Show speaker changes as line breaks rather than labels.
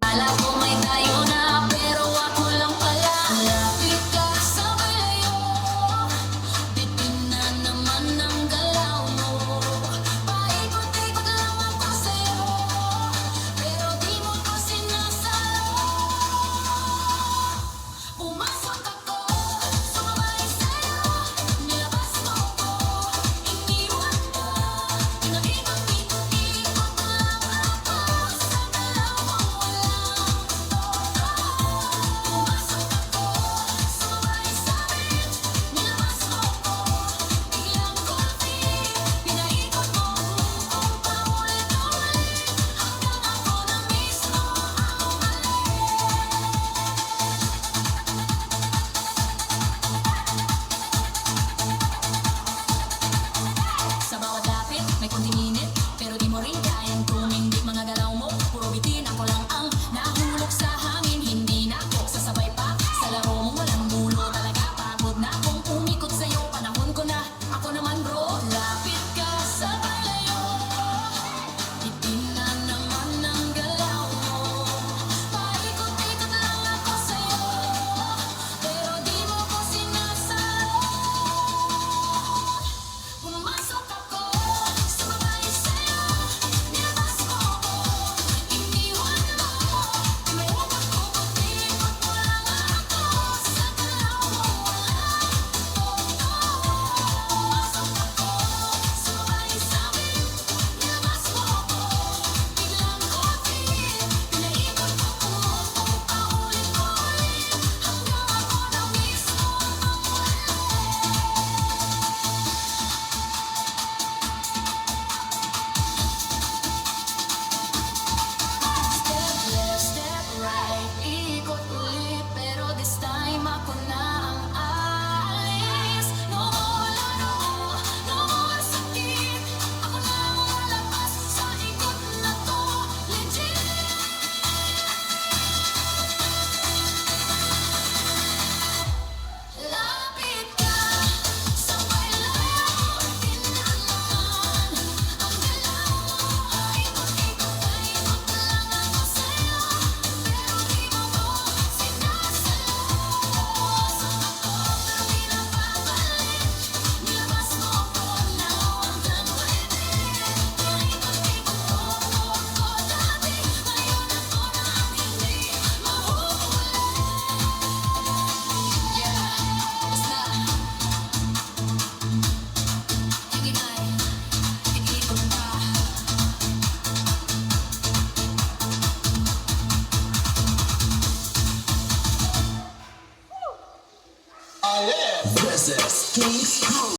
Alam ko may tayo na, pero ako lang pala. Lapit ka, sabay layo. Bitin na naman ang galaw mo. Paikot-ikot lang ako sa'yo, pero di mo ko sinasalo. Pumasok ako, sumabay sa'yo. Nilabas mo ko, iniwan ka. Pinakikot-ikot lang ako sa galaw mo. Pumasok ako, sumabay sa'min. Nilabas mo ko, biglang kulpi. Pinaikot mo kung paulit-ulit, hanggang ako na mismo ang sa bawat lapit, may konting init, pero di mo rin kayang tumindig. Mga galaw mo, puro bitin. Ako lang ang nahulog sa hangin. Hindi na ako sasabay pa sa laro mong walang dulo. Talaga pagod na akong umikot sa'yo. Panahon ko na, ako naman bro. Lapit ka, sabay layo. Bitin na naman ang galaw mo. Paikot-ikot lang ako sa'yo, pero di mo ko sinasalo. Pumasok ako, sumabay sa'yo. Nilabas mo ko, iniwan mo. Pinukot-ukot-ikot mo lang ako sa galaw mo. Pumasok ako, sumabay sa'min. Nilabas mo ko, biglang kulpi. Pinaikot mo ko kung paulit-ulit, hanggang ako na mismo ang Step left, step right, ikot ulit, pero this time ako na ang aalis. No more laro, no more sakit. Ako na ang lalabas sa ikot na to, legit. Lapit ka, sabay layo. Bitin na naman ang galaw mo. Paikot-ikot lang ako sa'yo, pero di mo ko sinasalo. Pumasok ako, pero di na babalik. Nilabas mo ko, now I'm done with it. Paikot-ikot ko dati, ngayon ako na ang hindi mahuhuli. Yeah, tapos na. Hindi na ikot pa.
This is King's Crew.